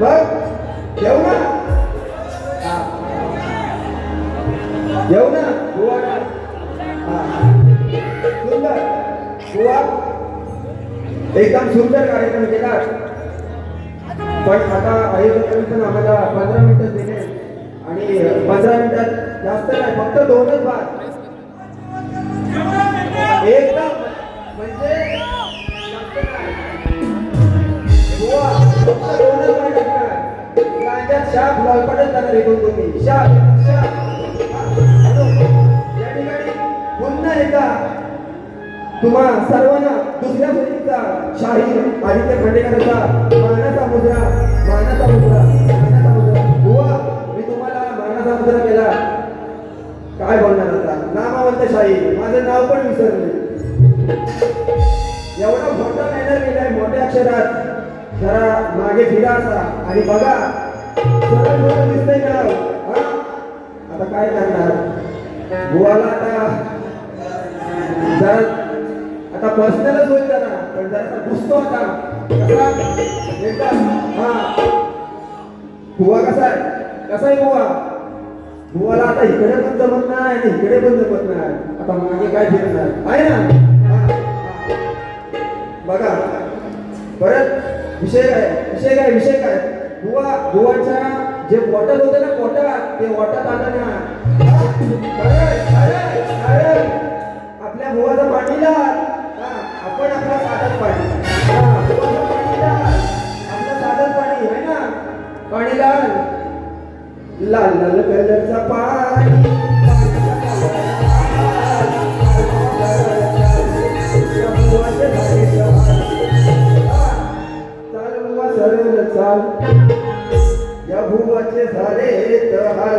मग येऊ ना, येऊ ना बुवा. सुंदर बुवा, एकदम सुंदर कार्यक्रम केला. पण आता आयोजकांनी आम्हाला 15 मिनिटं दिले आणि 15 मिनिटात जास्त नाही, फक्त 2च बाद. एकदम म्हणजे बुवा फक्त 2च बाद टाकणार. गांजात शाप लळपटच जाणार एकूण तुम्ही. शाप शाप या ठिकाणी पुन्हा एकदा तुम्हा सर्वांना दुसऱ्या फेरीचा शाहीर आदित्य खांडेकरांचा मानाचा मुद्रा, मानाचा मुद्रा, मानाचा मुद्रा. बुवा मी तुम्हाला मानाचा मुद्रा केला, काय बोलणार आता. नामवंत शाहीर, माझं नाव पण विसरले. एवढा मोठा बॅनर लिहिलाय मोठ्या अक्षरात, जरा मागे फिरा असा आणि बघा सरळ मोठं दिसतंय नाव. आता काय करणार बुवाला, आता जरा आता पर्सनलच होईल जरा, पण जरा घुसतो आता एकदम. बुवा कसा आहे, कसा आहे बुवा. बुवाला आता इकडे पण जमत नाही आणि इकडे पण जमत नाही, आता मागे काय फिरणार आहे ना. बघा परत विषय काय बुवाच्या जे बॉटल होते ना पोटात, ते पोटात आलं ना. आपल्या बुवाचं पाणी लाल, आपण आपला साधन पाणी, आपलं साधन पाणी आहे ना, पाणी लाल लाल लाल कलरचा पाणी. चाल बुवा सरळ चाल, या भुवाचे झाले तर हाल.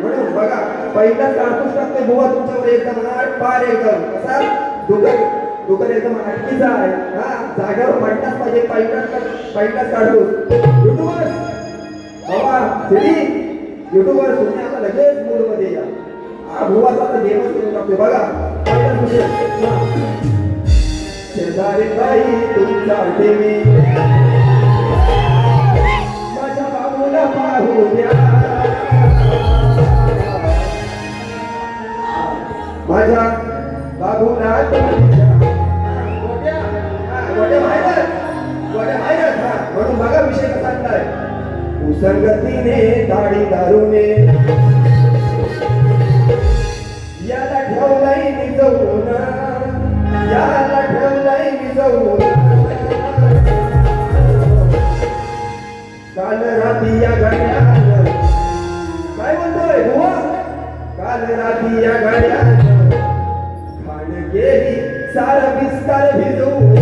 म्हणून बघा पहिला कारतूस टाकते बुवा तुमच्यावर एकदम पार एकदम कसा डोकर एकदम अटकीचा आहे. जागेवर पडलाच पाहिजे, पहिलाच काढतोस. युट्यूबर बाबा युट्यूबर तुम्ही आता लगेच मूड मध्ये या. भुवाचा आता गेमच करून टाकते. बघा पहिलाच विषय, शेजारी बाई तुमचा देवी, माझ्या बाबूला पाहू द्या, माझ्या बाबूला गोट्या बाहेर. म्हणून बघा विषय कसा आणलाय. उसंगतीने दाढी दारूने याला ठेवलाय निजवून, याला ठेवलाय निजवून. काल रात्री या गाड्यानं, काय म्हणतोय बुवा, काल रात्री या गाड्यानं खाण गेली सारा बिस्कार भिजवून.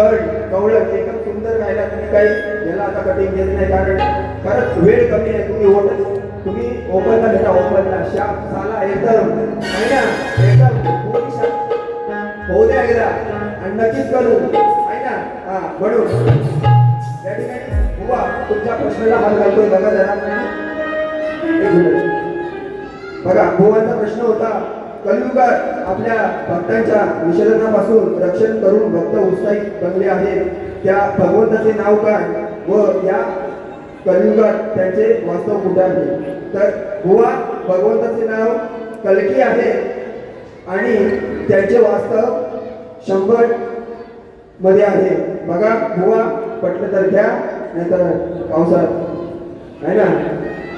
कवळत एकदम सुंदर गायला. तुम्ही काही याला आता कटिंग घेत नाही कारण खरंच वेळ कमी आहे. तुम्ही ओपनला भेटा, ओपनला शाप झाला एकदम आहे ना, एकदम पूर्ण शाप होऊ द्या एकदा आणि नक्कीच करू आहे ना. हा म्हणून या ठिकाणी बुवा तुमच्या प्रश्नाला हात घालतोय. बघा जरा बघा, बुवांचा प्रश्न होता, कलियुगात आपल्या भक्तांच्या विसर्जनापासून रक्षण करून भक्त उत्साहित बनले आहेत, त्या भगवंताचे नाव काय व या कलियुगात त्यांचे वास्तव कुठे आहे? तर बुवा भगवंताचे नाव कल्की आहे आणि त्यांचे वास्तव 100 मध्ये आहे. बघा बुवा पटलं तर घ्या, नाहीतर पावसात आहे ना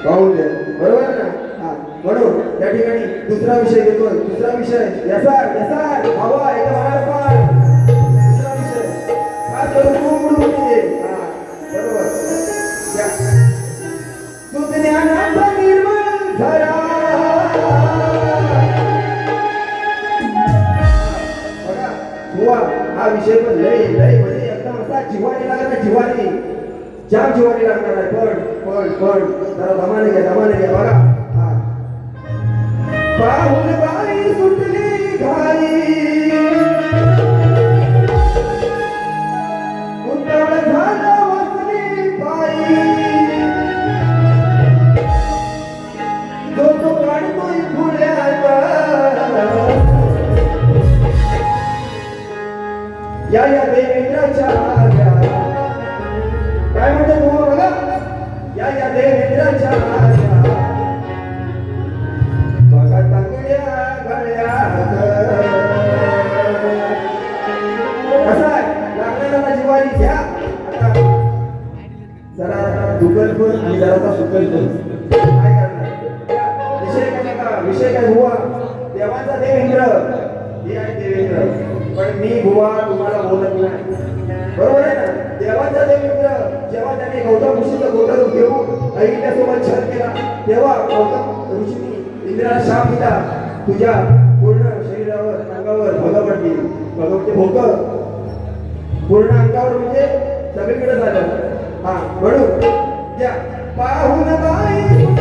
पाहून द्या. बरोबर ना? हा म्हणून त्या ठिकाणी दुसरा विषय घेतोय. दुसरा विषय यसार यसार हवा एकदम आरपार. दुसरा विषय खास करून कुंभडूचे. हा बरोबर या सुज्ञानाचा निर्मळ झरा. बघा बुवा हा विषय पण लय लय म्हणजे एकदम असा जिव्हारी लागला, जिव्हारी जाम जिव्हारी लागणार आहे. पण जरा दमाने घ्या. बघा पाहुन बाई सुटली घाई, उतावळ झालं वसली पायी, जो तो काढतोय फुल्यात या देवेंद्राच्या आज्ञा. काय म्हणतो बुवा बघा, या देवेंद्राच्या आज्ञा बघा तंगड्या गळ्यात. कसं आहे लागणारा जिवारी घ्या. आता जरा दुकल पण आणि जरा सुकल पण काय करणार. विषय काय बुवा, देवांचा देवेंद्र हे आहे देवेंद्र. पण मी बुवा तुम्हाला बोलत नाही, बरोबर आहे ना. देवाचा देवेंद्र जेव्हा त्याने गौतम ऋषीचं गोत्र घेऊन अहिल्यासोबत छळ केला, तेव्हा गौतम ऋषींनी इंद्राला शाप दिला, तुझ्या पूर्ण शरीरावर अंगावर भगवती भोक पूर्ण अंगावर म्हणजे सगळीकडे झालं. हा म्हणून त्या पाहुन बाई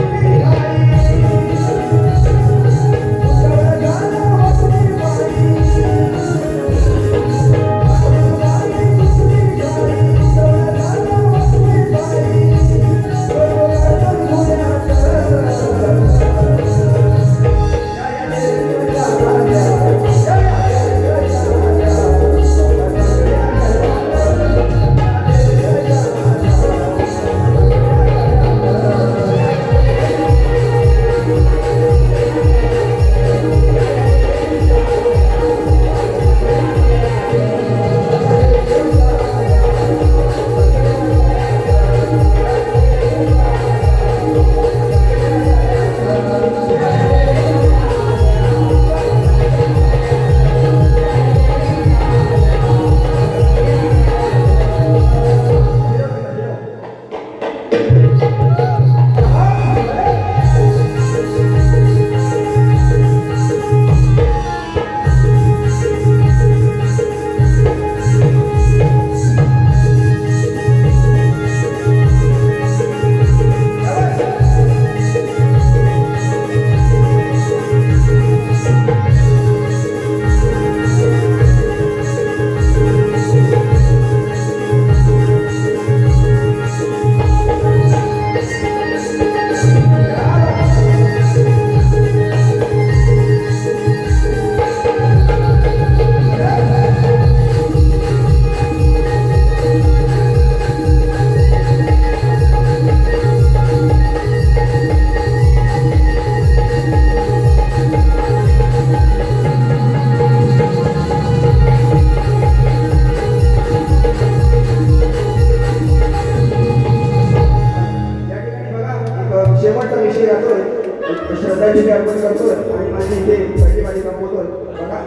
श्रद्धांजली अर्पण करतो आणि माझी इथे पहिली माझी संपवतो. बघा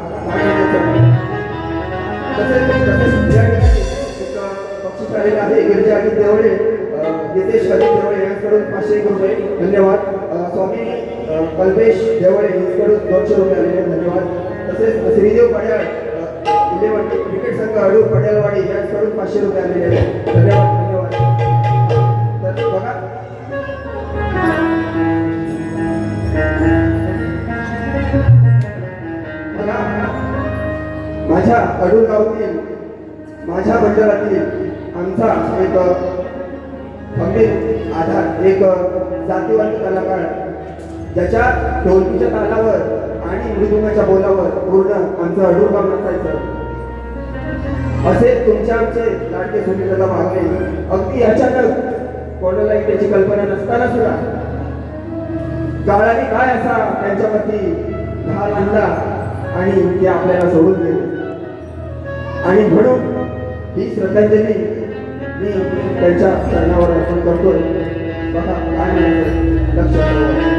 तसेच या ठिकाणी एक बक्षीस आलेलं आहे. गिरजा अजित देवळे, नितेश अजित देवळे यांच्याकडून 501 रुपये धन्यवाद. स्वामी कल्पेश देवळे यांच्याकडून 200 रुपये आलेले धन्यवाद. तसेच श्रीदेव पड्याळ विल्हेवाडी क्रिकेट संघ अडूर पटेलवाडी यांच्याकडून 500 रुपये आलेले आहेत. धन्यवाद धन्यवाद. तर बघा बघा माझ्या अडूर गावातील माझ्या मंडळातील आमचा एक खंबीर आधार एक जातीवंत कलाकार ज्याच्या ढोलकीच्या तालावर आणि मृदुंगाच्या बोलावर पूर्ण आमचं अडूर गाव नसायचं असे तुमच्या आमचे लाडके सुनीलदादा भागले अगदी अचानक कोणालाही त्याची कल्पना नसताना सुद्धा काळाने काय असा त्यांच्यावरती घाल आणला आणि ते आपल्याला सोडून गेले आणि म्हणून ही श्रद्धांजली मी त्यांच्या चरणावर अर्पण करतोय. बघा काय म्हणायचं लक्षात ठेवा.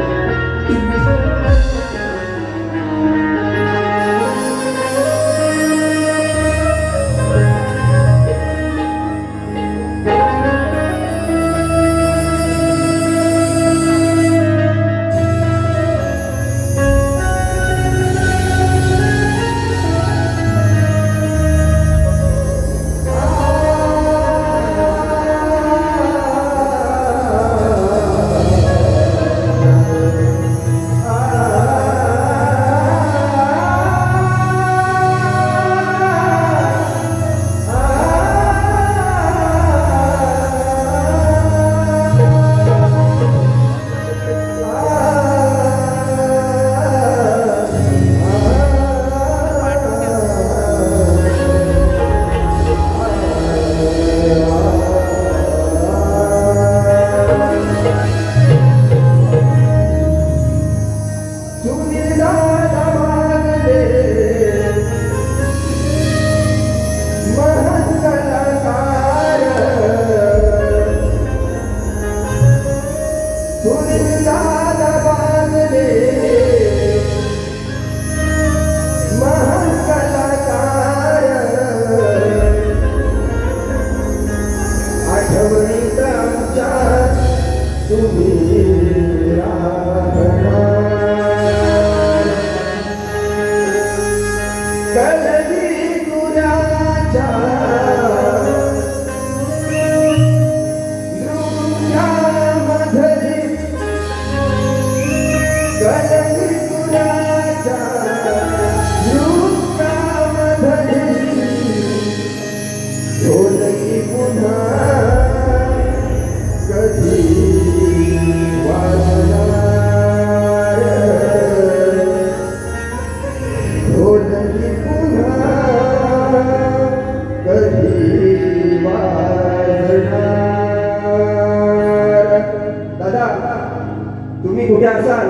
तुम्ही कुठे असाल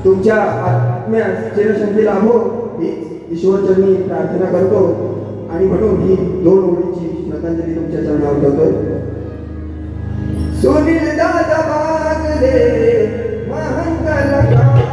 तुमच्या आत्म्यास चिरशांती लाभो हीच ईश्वरचरणी प्रार्थना करतो आणि म्हणून ही 2 ओळीची श्रद्धांजली तुमच्या चरणावर ठेवतोय. सुनील दादा बागले महान कलाकार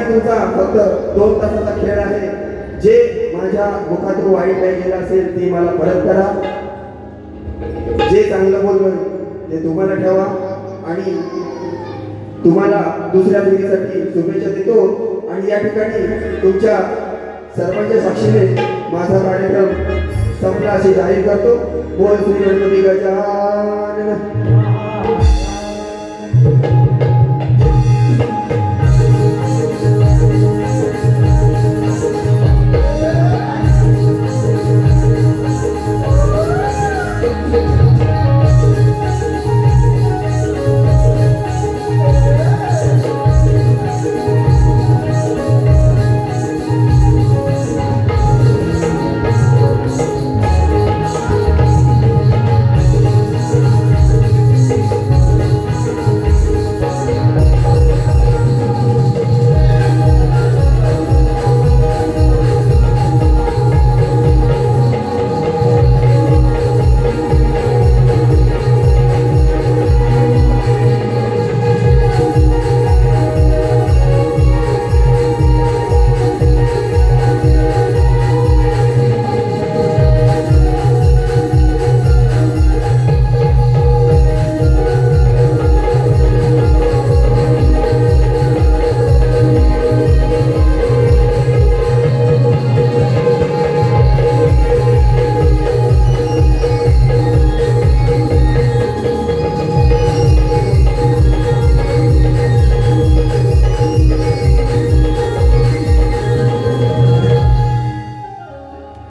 तुमचा फक्त 2 तासाचा खेळ आहे. जे माझ्या मुखातून वाईट काही गेलं असेल ते मला परत करा. जे चांगलं बोललं ते तुम्हाला ठेवा आणि तुम्हाला दुसऱ्या पिढीसाठी शुभेच्छा देतो. आणि या ठिकाणी तुमच्या सर्वांच्या साक्षीने माझा कार्यक्रम संपला असे जाहीर करतो. बोल श्री गणपती गजानन.